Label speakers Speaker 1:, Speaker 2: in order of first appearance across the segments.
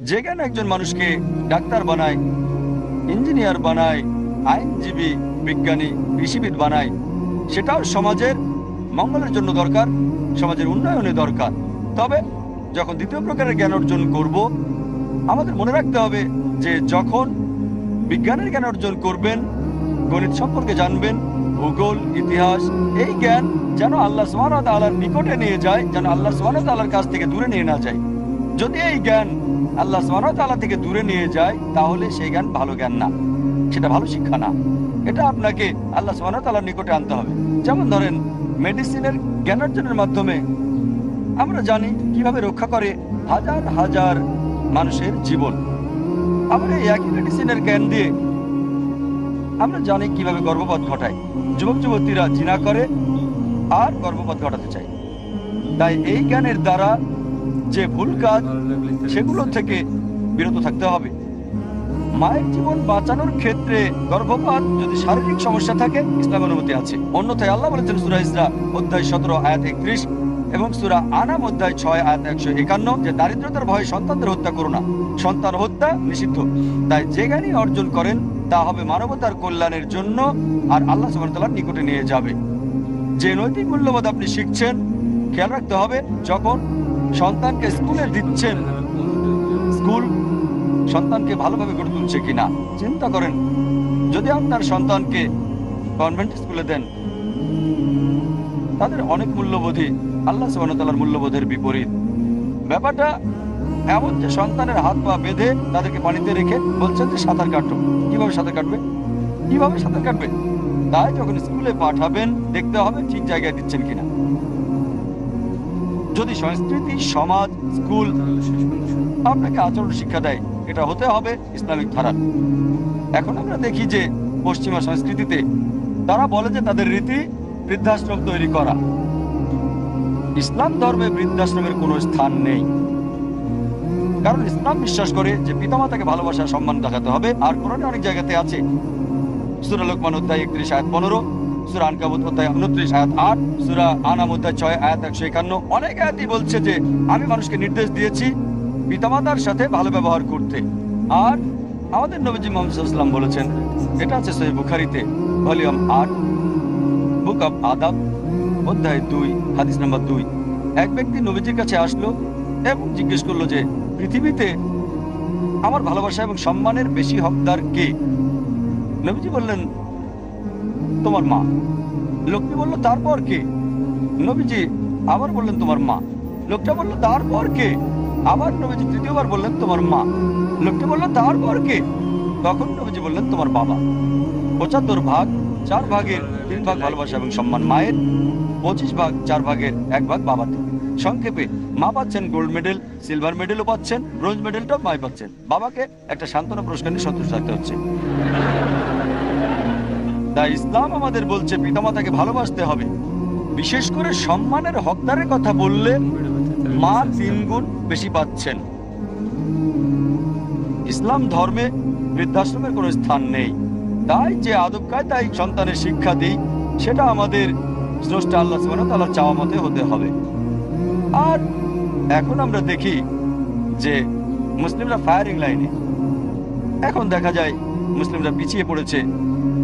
Speaker 1: যে জ্ঞান একজন মানুষকে ডাক্তার বানায়, ইঞ্জিনিয়ার বানায়, আইনজীবী, বিজ্ঞানী, কৃষিবিদ বানায়, সেটাও সমাজের মঙ্গলের জন্য দরকার, সমাজের উন্নয়নে দরকার। তবে যখন দ্বিতীয় প্রকারের জ্ঞান অর্জন করব, আমাদের মনে রাখতে হবে যে যখন বিজ্ঞানের জ্ঞান অর্জন করবেন, গণিত সম্পর্কে জানবেন, ভূগোল, ইতিহাস, এই জ্ঞান যেন আল্লাহ সুবহানাহু ওয়া তাআলার নিকটে নিয়ে যায়, যেন আল্লাহ সুবহানাহু ওয়া তাআলার কাছ থেকে দূরে নিয়ে না যায়। যদি এই জ্ঞান আল্লাহ সুবহানাহু ওয়া তাআলা থেকে দূরে নিয়ে যায়, তাহলে সেই জ্ঞান ভালো জ্ঞান না, সেটা ভালো শিক্ষা না। এটা আপনাকে আল্লাহ সুবহানাহু ওয়া তাআলার নিকটে আনতে হবে। যেমন ধরেন, মেডিসিনের জ্ঞান অর্জনের মাধ্যমে আমরা জানি কিভাবে রক্ষা করে হাজার হাজার মানুষের জীবন। আমরা এই একই মেডিসিনের জ্ঞান দিয়ে আমরা জানি কিভাবে গর্ভপাত ঘটায়। যুবক যুবতীরা জিনা করে আর গর্ভপাত ঘটাতে চায়। তাই এই জ্ঞানের দ্বারা যে ভুল কাজ, সেগুলো থেকে বিরত থাকতে হবে। মায়ের জীবন বাঁচানোর ক্ষেত্রে গর্ভপাত যদি শারীরিক সমস্যা থাকে, ইসলাম অনুমতি আছে। অন্যথায় আল্লাহ বলেছেন সূরা ইসরা অধ্যায় 17 আয়াত 31 এবং সূরা আনাম অধ্যায় 6 আয়াত 151 যে দারিদ্রতার ভয়ে সন্তানদের হত্যা করো না, সন্তান হত্যা নিষিদ্ধ। তাই যে জ্ঞানই অর্জন করেন তা হবে মানবতার কল্যাণের জন্য, আর আল্লাহ সুবহানাহু ওয়া তাআলার নিকটে নিয়ে যাবে। যে নৈতিক মূল্যবোধ আপনি শিখছেন, খেয়াল রাখতে হবে যখন সন্তানকে স্কুলে দিচ্ছেন, স্কুল সন্তানকে ভালোভাবে গড়ে তুলছে কিনা। চিন্তা করেন, যদি আপনার সন্তানকে কনভেন্ট স্কুলে দেন, তাদের অনেক মূল্যবোধই আল্লাহ সুবহানাহু ওয়া তাআলার মূল্যবোধের বিপরীত। ব্যাপারটা এমন যে সন্তানের হাত পা বেঁধে তাদেরকে পানিতে রেখে বলছেন যে সাঁতার কাটো। কিভাবে সাঁতার কাটবে? কিভাবে সাঁতার কাটবে? তাই যখন স্কুলে পাঠাবেন, দেখতে হবে ঠিক জায়গায় দিচ্ছেন কিনা। যদি সংস্কৃতি, সমাজ, স্কুল আপনাকে আচরণ শিক্ষা দেয়, এটা হতে হবে ইসলামিক ধারা। এখন আমরা দেখি যে পশ্চিমা সংস্কৃতিতে তারা বলে যে তাদের রীতি বৃদ্ধাশ্রম তৈরি করা। ইসলাম ধর্মে বৃদ্ধাশ্রমের কোনো স্থান নেই, কারণ ইসলাম বিশ্বাস করে যে পিতামাতাকে ভালোবাসা, সম্মান দেখাতে হবে। আর কোরআনে অনেক জায়গাতে আছে, সূরা লোকমান অধ্যায় 31 আয়াত 15, সূরা আনকাবুত অধ্যায় 29 আয়াত 8, সূরা আনাম অধ্যায় 6 আয়াত 151, অনেক আয়াতই বলছে যে আমি মানুষকে নির্দেশ দিয়েছি পিতামাতার সাথে ভালো ব্যবহার করতে। আর আমাদের নবীজি মুহাম্মদ সাল্লাল্লাহু আলাইহি ওয়াসাল্লাম বলেছেন, এটা আছে সহিহ বুখারীতে, ভলিউম 8, বুক অফ আদাব, অধ্যায় 2, হাদিস নাম্বার 2। এক ব্যক্তি নবীজির কাছে আসলো এবং জিজ্ঞেস করলো যে পৃথিবীতে আমার ভালোবাসা এবং সম্মানের বেশি হকদার কে? নবীজি বললেন, তোমার মা। লোকটি বলল, তারপর কে? নবীজি আবার বললেন, তোমার মা। লোকটা বলল, তারপর কে? আবার নবীজি তৃতীয়বার বললেন, তোমার মা। লোকটি বলল, তারপর কে? তখন নবীজি বললেন, তোমার বাবা। 75 ভাগ 4 ভাগের 3 ভাগ ভালোবাসা এবং সম্মান মায়ের, 25 ভাগ 4 ভাগের 1 ভাগ বাবার থেকে। সংক্ষেপে, মা পাচ্ছেন গোল্ড মেডেল, সিলভার মেডেলও পাচ্ছেন, ব্রোঞ্জ মেডেলটাও মাই পাচ্ছেন। বাবাকে একটা সান্ত্বনা পুরস্কার নিয়ে সন্তুষ্ট থাকতে হচ্ছে। তাই ইসলাম আমাদের বলছে পিতামাতাকে ভালোবাসতে হবে। বিশেষ করে সম্মানের হকদারের কথা বললে মা 3 গুণ বেশি পাচ্ছেন। ইসলাম ধর্মে বৃদ্ধাশ্রমের কোনো স্থান নেই। তাই যে আদব কায়দায় সন্তানের শিক্ষা দিই, সেটা আমাদের স্রষ্টা আল্লাহ সুবহানাহু ওয়া তাআলার চাওয়া মতে হতে হবে। আর এখন আমরা দেখি যে মুসলিমরা ফায়ারিং লাইনে। এখন দেখা যায় মুসলিমরা পিছিয়ে পড়েছে,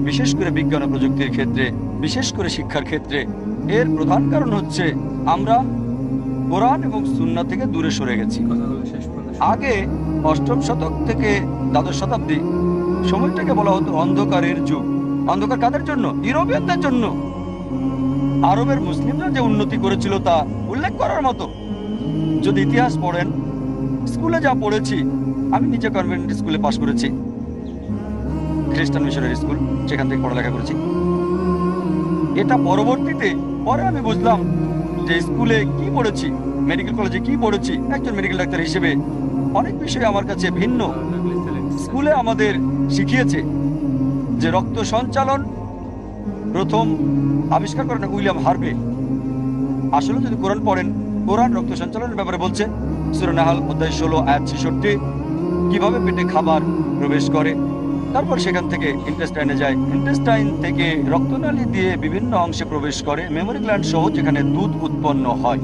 Speaker 1: বিশেষ করে বিজ্ঞান ও প্রযুক্তির ক্ষেত্রে, বিশেষ করে শিক্ষার ক্ষেত্রে। এর প্রধান কারণ হচ্ছে আমরা কোরআন এবং সুন্নাহ থেকে দূরে সরে গেছি। আগে 8ম শতক থেকে দ্বাদশ শতাব্দী সময়টাকে বলা হতো অন্ধকারের যুগ। অন্ধকার কাদের জন্য? ইউরোপিয়ানদের জন্য। আরবের মুসলিমরা যে উন্নতি করেছিল তা উল্লেখ করার মতো। যদি ইতিহাস পড়েন, স্কুলে যা পড়েছি, আমি নিজে কনভেন্ট স্কুলে পাশ করেছি, খ্রিস্টান মিশনারি স্কুল, সেখান থেকে পড়ালেখা করেছি। এটা পরবর্তীতে পরে আমি বুঝলাম যে স্কুলে কি পড়েছি, মেডিকেল কলেজে কি পড়েছি, একজন মেডিকেল ডাক্তার হিসেবে অনেক বিষয় আমার কাছে ভিন্ন। স্কুলে আমাদের শিখিয়েছে যে রক্ত সঞ্চালন প্রথম আবিষ্কার করেন উইলিয়াম হার্ভে। আসলে যদি কোরআন পড়েন, কোরআন রক্ত সঞ্চালনের ব্যাপারে বলছে। সূরা নাহল অধ্যায় 16 আয়াত 66, কিভাবে পেটে খাবার প্রবেশ করে, তারপর সেখান থেকে ইন্টেস্টাইনে যায়, ইন্টেস্টাইন থেকে রক্তনালী দিয়ে বিভিন্ন অংশে প্রবেশ করে, মেমোরি গ্ল্যান্ড সহ, যেখানে দুধ উৎপন্ন হয়।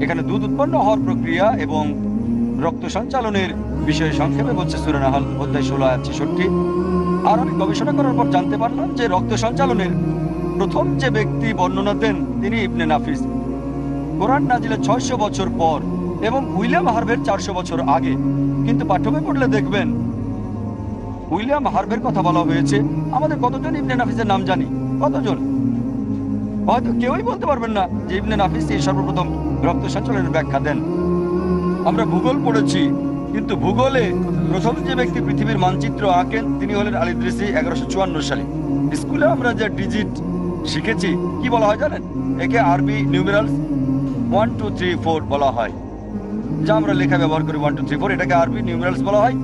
Speaker 1: এখানে দুধ উৎপন্ন হওয়ার প্রক্রিয়া এবং রক্ত সঞ্চালনের বিষয়ে সংক্ষেপে বলছে সূরা নাহল অধ্যায় 16 আয়াত 66। আর আমি গবেষণা করার পর জানতে পারলাম যে রক্ত সঞ্চালনের প্রথম যে ব্যক্তি বর্ণনা দেন তিনি ইবনে নাফিস, কোরআন নাজিলের 600 বছর পর, এবং উইলিয়াম হার্ভের 400 বছর আগে। কিন্তু পাঠ্যবই পড়লে দেখবেন উইলিয়াম হার্ভের কথা বলা হয়েছে। আমাদের কতজন ইবনে নাফিসের নাম জানি? কতজন? হয়তো কেউই বলতে পারবেন না যে ইবনে নাফিস এই সর্বপ্রথম রক্ত সঞ্চালনের ব্যাখ্যা দেন। আমরা ভূগোল পড়েছি, কিন্তু ভূগোলে প্রথম যে ব্যক্তি পৃথিবীর মানচিত্র আঁকেন তিনি হলেন আল ইদরিসি 1154 সালে। স্কুলে আমরা যে ডিজিট শিখেছি কি বলা হয় জানেন? একে আরবি নিউমেরালস 1 2 3 4 বলা হয়। যা আমরা লেখা ব্যবহার করি 1 2 3 4, এটাকে আরবি নিউমেরালস বলা হয়,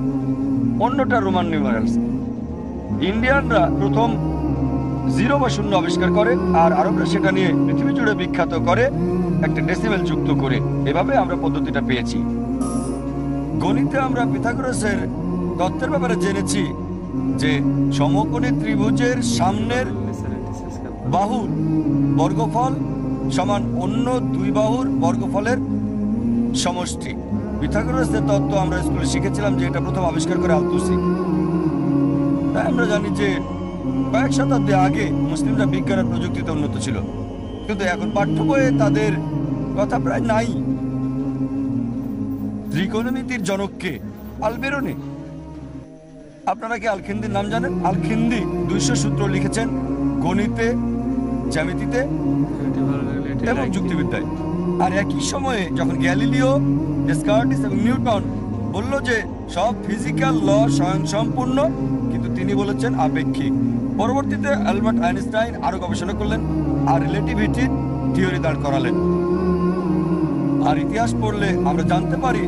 Speaker 1: অন্যটা রোমান নিউমেরালস। ইন্ডিয়ানরা প্রথম 0 বা 0 আবিষ্কার করে, আর আরবরা সেটা নিয়ে পৃথিবী জুড়ে বিখ্যাত করে একটা ডেসিমেল যুক্ত করে। এভাবে আমরা পদ্ধতিটা পেয়েছি। গণিতে আমরা পিথাগোরাসের তত্ত্বের ব্যাপারে জেনেছি যে সমকোণী ত্রিভুজের সামনের বাহুর বর্গফল সমান অন্য দুই বাহুর বর্গফলের সমষ্টি। পিথাগোরাসের তত্ত্ব আমরা স্কুলে শিখেছিলাম যে এটা প্রথম আবিষ্কার করে আলতুসি। তাই আমরা জানি যে কয়েক শতাব্দী আগে মুসলিমরা বিজ্ঞান আর প্রযুক্তিতে উন্নত ছিল, কিন্তু এখন পাঠ্য বইয়ে তাদের কথা প্রায় নাই। ত্রিকোণমিতির জনককে? আলবেরনি। আপনারা কি আলখিন্দির নাম জানেন? আলখিন্দি 200 সূত্র লিখেছেন গণিতে, জ্যামিতিতে এবং যুক্তিবিদ্যায়। আর একই সময়ে যখন গ্যালিলিও, ডেসকার্টিস এবং নিউটন বলল যে সব ফিজিক্যাল ল স্বয়ংসম্পূর্ণ, কিন্তু তিনি বলেছেন আপেক্ষিক। পরবর্তীতে অ্যালবার্ট আইনস্টাইন আরো গবেষণা করলেন আর রিলেটিভিটির থিওরি দাঁড় করালেন। আর ইতিহাস পড়লে আমরা জানতে পারি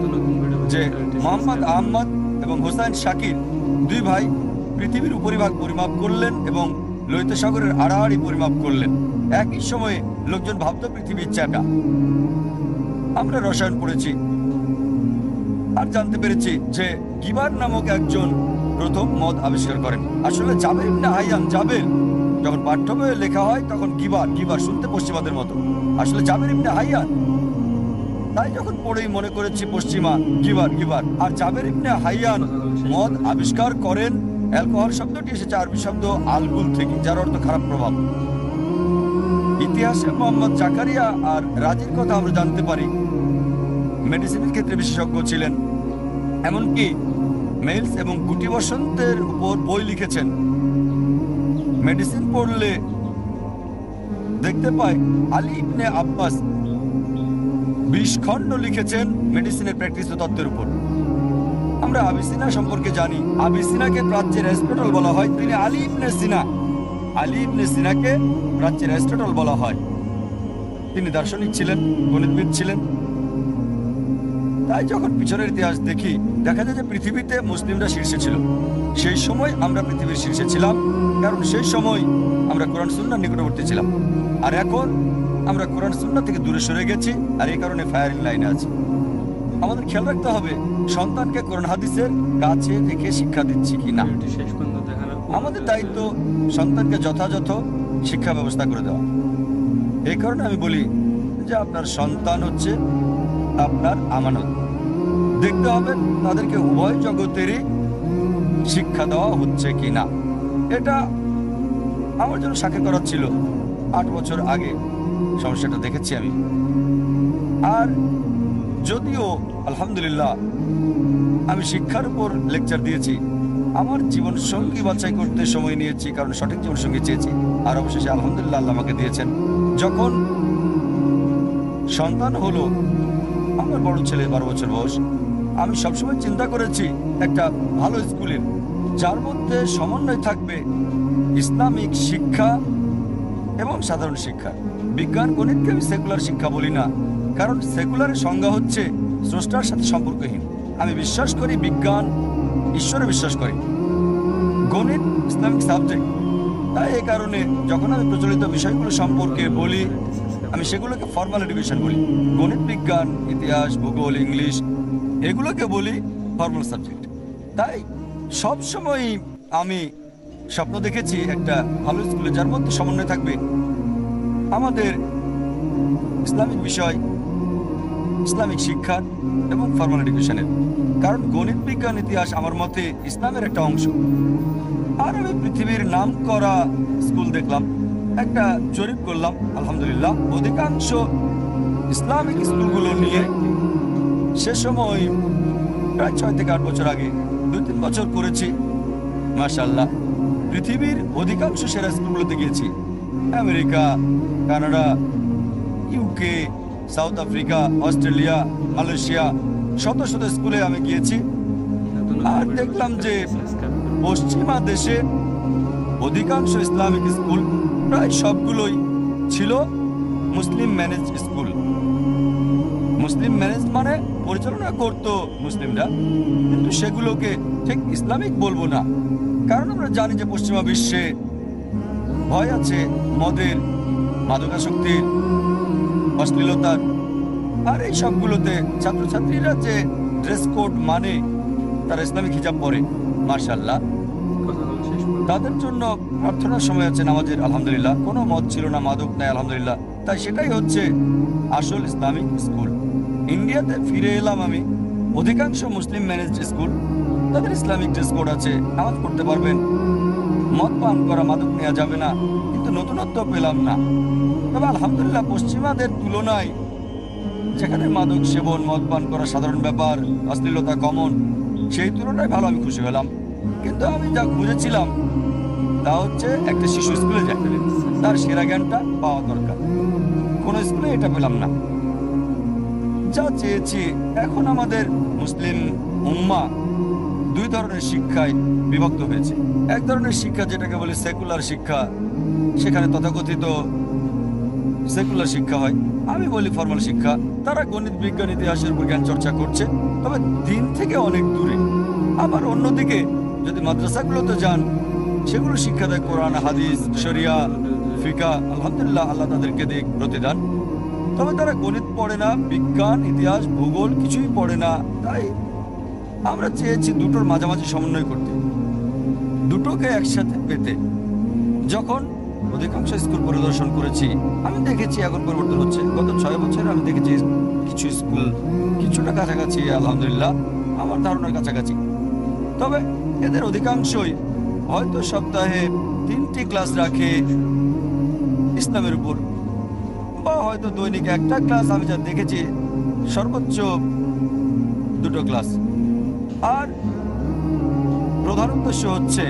Speaker 1: যে মোহাম্মদ আহমদ এবং হোসাইন শাকির দুই ভাই পৃথিবীর উপরিভাগ পরিমাপ করলেন এবং লোহিত সাগরের আড়াআড়ি পরিমাপ করলেন। একই সময়ে লোকজন ভাবত পৃথিবীর চাকা। আমরা রসায়ন পড়েছি আর জানতে পেরেছি যে গিবার নামক একজন প্রথম মদ আবিষ্কার করেন। আসলে জাবের ইবনে হাইয়ান, জাবের যখন পাঠ্য বইয়ে লেখা হয় তখন গিবার গিবার শুনতে পশ্চিমাদের মতো, আসলে জাবের ইবনে হাইয়ান। তাই যখন পড়েই মনে করেছি পশ্চিমা, গিবার গিবার। আর জাবের ইবনে হাইয়ান মদ আবিষ্কার করেন। অ্যালকোহল শব্দটি এসেছে আরবি শব্দ আলকুল থেকে, যার অর্থ খারাপ প্রভাব। ইতিহাসে মোহাম্মদ জাকারিয়া আর রাজির কথা আমরা জানতে পারি। মেডিসিনের ক্ষেত্রে বিশেষজ্ঞ ছিলেন, এমনকি মেলস এবং গুটি বসন্তের উপর বই লিখেছেন। মেডিসিন পড়লে দেখতে পাই আলী ইবনে আব্বাস 20 খণ্ড লিখেছেন মেডিসিনের প্র্যাকটিস ও তত্ত্বের উপর। আমরা আবিসিনা সম্পর্কে জানি। আবিসিনাকে প্রাচ্যের অ্যারিস্টটল বলা হয়। তিনি আলী ইবনে সিনা, আলী ইবনে সিনাকে প্রাচ্যের অ্যারিস্টটল বলা হয়। তিনি দার্শনিক ছিলেন, গণিতবিদ ছিলেন। তাই যখন পিছনের ইতিহাস দেখি দেখা যায় যে পৃথিবীতে মুসলিমরা শীর্ষে ছিল। সেই সময় আমরা পৃথিবীর শীর্ষে ছিলাম, কারণ সেই সময় আমরা কোরআন সুন্নাহর নিকটবর্তী ছিলাম। আর এখন আমরা কোরআন সুন্নাহ থেকে দূরে সরে গেছি, আর এই কারণে ফায়ারিং লাইনে আছি। আমাদের খেয়াল রাখতে হবে সন্তানকে কোরআন হাদিসের কাছে রেখে শিক্ষা দিচ্ছি কিনা। আমাদের দায়িত্ব সন্তানকে যথাযথ শিক্ষা ব্যবস্থা করে দেওয়া। এই কারণে আমি বলি যে আপনার সন্তান হচ্ছে আপনার আমানত। দেখতে হবে তাদেরকে উভয় জগতেরই শিক্ষা দেওয়া হচ্ছে কিনা। এটা আমার জন্য সাক্ষী করা ছিল 8 বছর আগে, সমস্যাটা দেখেছি আমি। আর যদিও আলহামদুলিল্লাহ আমি শিক্ষার উপর লেকচার দিয়েছি, আমার জীবন সঙ্গী বাছাই করতে সময় নিয়েছি, কারণ সঠিক জীবন সঙ্গী চেয়েছি। আর অবশেষে আলহামদুলিল্লাহ আল্লাহ আমাকে দিয়েছেন। যখন সন্তান হলো, আমার বড় ছেলে 12 বছর বয়স, আমি সবসময় চিন্তা করেছি একটা ভালো স্কুলের যার মধ্যে সমন্বয় থাকবে ইসলামিক শিক্ষা এবং সাধারণ শিক্ষা। বিজ্ঞান গণিতকে আমি সেকুলার শিক্ষা বলি না, কারণ সেকুলারের সংজ্ঞা হচ্ছে স্রষ্টার সাথে সম্পর্কহীন। আমি বিশ্বাস করি বিজ্ঞান, ঈশ্বরে বিশ্বাস করি। গণিত ইসলামিক সাবজেক্ট। তাই এই কারণে যখন আমি প্রচলিত বিষয়গুলো সম্পর্কে বলি আমি সেগুলোকে ফর্মাল এডুকেশন বলি। গণিত, বিজ্ঞান, ইতিহাস, ভূগোল, ইংলিশ এগুলোকে বলি ফর্মাল সাবজেক্ট। তাই সবসময় আমি স্বপ্ন দেখেছি একটা ভালো স্কুলে যার মধ্যে সমন্বয় থাকবে আমাদের ইসলামিক বিষয়, ইসলামিক শিক্ষার এবং ফর্মাল এডুকেশনের। কারণ গণিত, বিজ্ঞান, ইতিহাস আমার মতে ইসলামের একটা অংশ। আর আমি পৃথিবীর নাম করা স্কুল দেখলাম, একটা জরিপ করলাম, আলহামদুলিল্লাহ অধিকাংশ ইসলামিক স্কুলগুলো নিয়ে সে সময় প্রায় 6 থেকে 8 বছর আগে 2-3 বছর করেছি। মাশাআল্লাহ, পৃথিবীর অধিকাংশ সেরা স্কুলগুলোতে গিয়েছি। America, Canada, UK, south Africa, Australia, Malaysia, শত শত স্কুলে আমি গিয়েছি। আর দেখলাম যে পশ্চিমা দেশে অধিকাংশ ইসলামিক স্কুল প্রায় সবগুলোই ছিল মুসলিম ম্যানেজ স্কুল। মুসলিম ম্যানেজ মানে পরিচালনা করতো মুসলিমরা, কিন্তু সেগুলোকে ঠিক ইসলামিক বলবো না। কারণ আমরা জানি যে পশ্চিমা বিশ্বে ভয় আছে মদের, মাদকাসক্তির, অশ্লীলতার। আর এই সবগুলোতে ছাত্রছাত্রীরা যে ড্রেস কোড মানে তারা ইসলামিক হিজাব পরে, মাশাআল্লাহ তাদের জন্য প্রার্থনার সময় আছে নামাজের, আলহামদুলিল্লাহ কোনো মদ ছিল না, মাদক নাই, আলহামদুলিল্লাহ। তাই সেটাই হচ্ছে আসল ইসলামিক স্কুল। ইন্ডিয়াতে ফিরে এলাম আমি, অধিকাংশ মুসলিম ম্যানেজড স্কুল, তাদের ইসলামিক ড্রেস কোড আছে, নামাজ পড়তে পারবেন, মদ পান করা, মাদক নেওয়া যাবে না, কিন্তু নতুনত্ব পেলাম না। তবে আলহামদুলিল্লাহ পশ্চিমাদের তুলনায় যেখানে মাদক সেবন, মদ পান করা সাধারণ ব্যাপার, অশ্লীলতা কমন, সেই তুলনায় ভালো আমি খুশি হলাম। কিন্তু আমি যা খুঁজেছিলাম তা হচ্ছে একটা শিশু স্কুলে যায়, তার সেরা জ্ঞানটা পাওয়া দরকার। কোনো স্কুলে এটা পেলাম না। যা চেয়েছি, এখন আমাদের মুসলিম উম্মাহ 2 ধরনের শিক্ষায় বিভক্ত হয়েছে। এক ধরনের শিক্ষা যেটাকে বলে সেকুলার শিক্ষা, সেখানে তথাকথিত সেকুলার শিক্ষা হয়, আমি বলি ফর্মাল শিক্ষা। তারা গণিত, বিজ্ঞান, ইতিহাসের উপর জ্ঞান চর্চা করছে, তবে দিন থেকে অনেক দূরে। আবার অন্যদিকে যদি মাদ্রাসাগুলোতে যান, সেগুলো শিক্ষা দেয় কোরআন, হাদিস, শরিয়া, ফিকা, আলহামদুলিল্লাহ আল্লাহ তাদেরকে দিক প্রতিদান। তবে তারা গণিত পড়ে না, বিজ্ঞান, ইতিহাস, ভূগোল কিছুই পড়ে না। তাই আমরা চেয়েছি দুটোর মাঝামাঝি সমন্বয় করতে, দুটোকে একসাথে পেতে। যখন অধিকাংশ স্কুল পরিদর্শন করেছি, আমি দেখেছি এখন পরিবর্তন হচ্ছে। গত 6 বছরে আমি দেখেছি কিছু স্কুল কিছুটা কাছাকাছি, আলহামদুলিল্লাহ আমার ধারণার কাছাকাছি। তবে এদের অধিকাংশই হয়তো সপ্তাহে 3টি ক্লাস রাখে ইসলামের উপর, বা হয়তো দৈনিক একটা ক্লাস, আমি যা দেখেছি সর্বোচ্চ 2টো ক্লাস। আর প্রধান উদ্দেশ্য হচ্ছে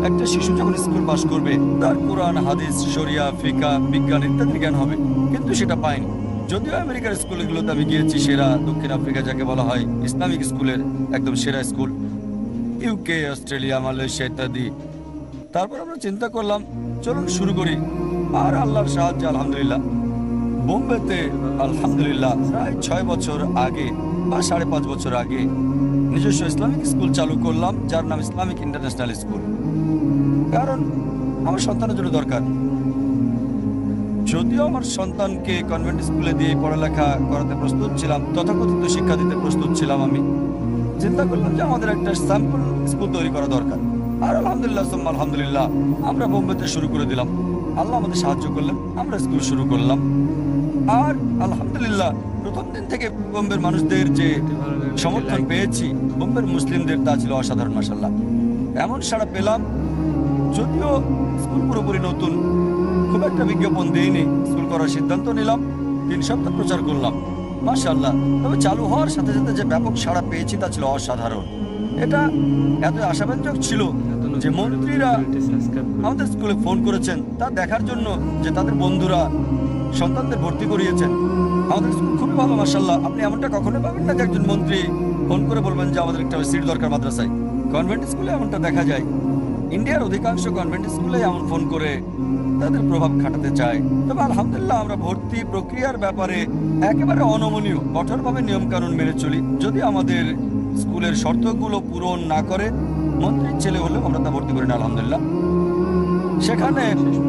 Speaker 1: একটা শিশু যখন স্কুল পাস করবে, তার কোরআন, হাদিস, শরিয়া, ফিকা, বিজ্ঞান ইত্যাদির জ্ঞান হবে, কিন্তু সেটা পাইনি। যদিও আমেরিকার স্কুলগুলোতে আমি গিয়েছি, সেরা, দক্ষিণ আফ্রিকা যাকে বলা হয় ইসলামিক স্কুলের একদম সেরা স্কুল, ইউকে, অস্ট্রেলিয়া, মালয়েশিয়া ইত্যাদি। তারপর আমরা চিন্তা করলাম চলুন শুরু করি। আর আল্লাহর সাহায্যে আলহামদুলিল্লাহ বোম্বেতে আলহামদুলিল্লাহ প্রায় 6 বছর আগে বা 5.5 বছর আগে নিজস্ব ইসলামিক স্কুল চালু করলাম, যার নাম ইসলামিক ইন্টারন্যাশনাল স্কুল। কারণ আমার সন্তানের জন্য দরকার। যদিও আমার সন্তানকে কনভেন্ট স্কুলে দিয়ে পড়ালেখা করাতে প্রস্তুত ছিলাম, তথাকথিত শিক্ষা দিতে প্রস্তুত ছিলাম, আমি চিন্তা করলাম যে আমাদের একটা স্যাম্পল স্কুল তৈরি করা দরকার। আর আলহামদুলিল্লাহ আলহামদুলিল্লাহ আমরা বোম্বেতে শুরু করে দিলাম। আল্লাহ আমাদের সাহায্য করলেন, আমরা স্কুল শুরু করলাম। আর আলহামদুলিল্লাহ প্রথম দিন থেকে বোম্বের মানুষদের যে সমর্থন পেয়েছি, বোম্বের মুসলিমদের, তা ছিল অসাধারণ। মাশাআল্লাহ এমন সাড়া পেলাম। যদিও স্কুল পুরোপুরি নতুন, খুব একটা বিজ্ঞাপন দিইনি, স্কুল করার সিদ্ধান্ত নিলাম, 3 সপ্তাহ প্রচার করলাম, মাশাআল্লাহ। তবে চালু হওয়ার সাথে সাথে যে ব্যাপক সাড়া পেয়েছি তা ছিল অসাধারণ। এটা এত আশাব্যঞ্জক ছিল যে মন্ত্রীরা আমাদের স্কুলে ফোন করেছেন তা দেখার জন্য যে তাদের বন্ধুরা সন্তানদের ভর্তি করিয়েছেন। আমাদের স্কুল খুবই ভালো, মাশাআল্লাহ। আপনি এমনটা কখনো পাবেন না যে একজন মন্ত্রী ফোন করে বলবেন যে আমাদের একটা সিট দরকার মাদ্রাসায়। কনভেন্ট স্কুলে এমনটা দেখা যায়। ইন্ডিয়ার অধিকাংশ কনভেন্ট স্কুলে এমন ফোন করে তাদের প্রভাব খাটাতে চায়। তবে আলহামদুলিল্লাহ আমরা ভর্তি প্রক্রিয়ার ব্যাপারে একেবারে অনমনীয়, কঠোরভাবে নিয়মকানুন মেনে চলি। যদি আমাদের স্কুলের শর্তগুলো পূরণ না করে, মন্ত্রীর ছেলে হলেও আমরা তা ভর্তি করি না, আলহামদুলিল্লাহ। সেখানে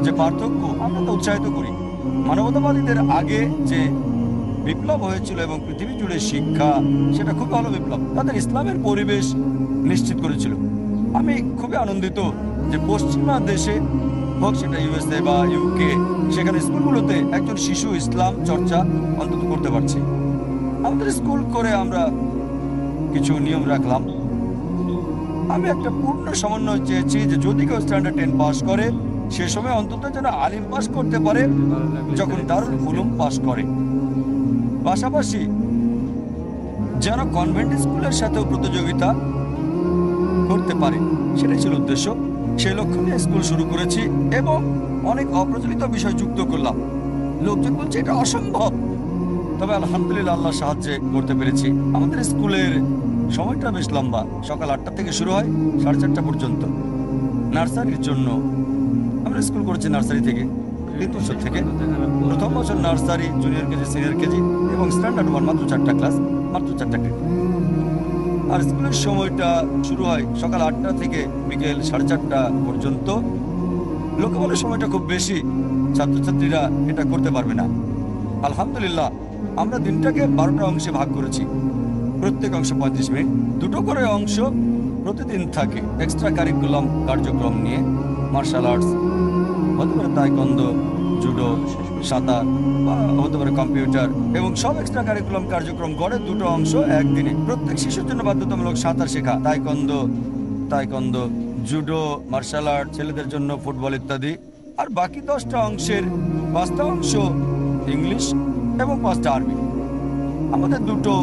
Speaker 1: যে পার্থক্য, আমরা তা উৎসাহিত করি। মানবতাবাদীদের আগে যে বিপ্লব হয়েছিল এবং পৃথিবী জুড়ে শিক্ষা, সেটা খুব ভালো বিপ্লব, তাদের ইসলামের পরিবেশ নিশ্চিত করেছিল। আমি খুবই আনন্দিত যে পশ্চিমা দেশে হোক, সেটা ইউএসএ বা ইউকে, সেখানে স্কুলগুলোতে একজন শিশু ইসলাম চর্চা অন্তত করতে পারছে। আমাদের স্কুল করে আমরা কিছু নিয়ম রাখলাম। আমি একটা পূর্ণ সমন্বয় চেয়েছি যে যদি কেউ স্ট্যান্ডার্ড 10 পাস করে সে সময় অন্তত যেন আলিম পাস করতে পারে যখন দারুল উলুম পাস করে, পাশাপাশি যেন কনভেন্ট স্কুলের সাথেও প্রতিযোগিতা করতে পারে, সেটাই ছিল উদ্দেশ্য। সেই লক্ষ্য নিয়ে স্কুল শুরু করেছি এবং অনেক অপ্রচলিত বিষয় যুক্ত করলাম। লোকজন বলছে এটা অসম্ভব, তবে আলহামদুলিল্লাহ আল্লাহর সাহায্যে করতে পেরেছি। আমাদের স্কুলের সময়টা বেশ লম্বা, সকাল 8টা থেকে শুরু হয় 4:30 পর্যন্ত। নার্সারির জন্য আমরা স্কুল করেছি নার্সারি থেকে 3 বছর থেকে। প্রথম বছর nursery, junior KG, senior KG এবং স্ট্যান্ডার্ড 1 মাত্র 4টা ক্লাস, মাত্র 4টা ক্লাস। আর স্কুলের সময়টা শুরু হয় সকাল 8টা থেকে বিকেল 4:30 পর্যন্ত। লোকে বলে সময়টা খুব বেশি, ছাত্রছাত্রীরা এটা করতে পারবে না। আলহামদুলিল্লাহ আমরা দিনটাকে 12টা অংশে ভাগ করেছি, প্রত্যেক অংশ 35 মিনিট। দুটো করে অংশ প্রতিদিন থাকে এক্সট্রা কারিকুলাম কার্যক্রম নিয়ে। মার্শাল আর্টস হতে পারে, তাইকোয়ান্দো, জুডো, সাঁতার বা হতে পারে কম্পিউটার, এবং সব এক্সট্রা কারিকুলাম কার্যক্রম গড়ে দুটো অংশ একদিনে। প্রত্যেক শিশুর জন্য বাধ্যতামূলক সাঁতার শেখা, তাইকোয়ান্দো, জুডো, মার্শাল আর্ট, ছেলেদের জন্য ফুটবল ইত্যাদি। আর বাকি 10টা অংশের 5টা অংশ ইংলিশ এবং 5টা আরবি। আমাদের দুটো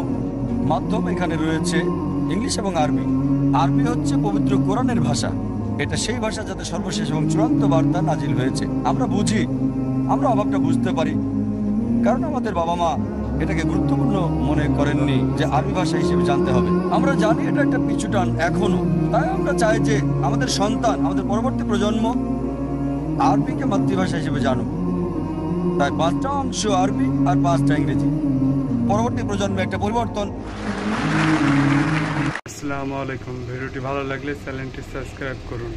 Speaker 1: মাধ্যম এখানে রয়েছে, ইংলিশ এবং আরবি। আরবি হচ্ছে পবিত্র কোরআনের ভাষা। এটা সেই ভাষা যাতে সর্বশেষ এবং চূড়ান্ত বার্তা নাজিল হয়েছে। আমরা বুঝি, আমরা অভাবটা বুঝতে পারি, কারণ আমাদের বাবা মা এটাকে গুরুত্বপূর্ণ মনে করেননি যে আরবি ভাষা হিসেবে জানতে হবে। আমরা জানি এটা একটা পিছুটান এখনো, তাই আমরা চাই যে আমাদের সন্তান, আমাদের পরবর্তী প্রজন্ম আরবিকে মাতৃভাষা হিসেবে জানুক। তাই 5টা অংশ আরবি আর 5টা ইংরেজি। পরবর্তী প্রজন্মে একটা পরিবর্তন।
Speaker 2: আসসালামু আলাইকুম। ভিডিওটি ভালো লাগলে চ্যানেলটি সাবস্ক্রাইব করুন।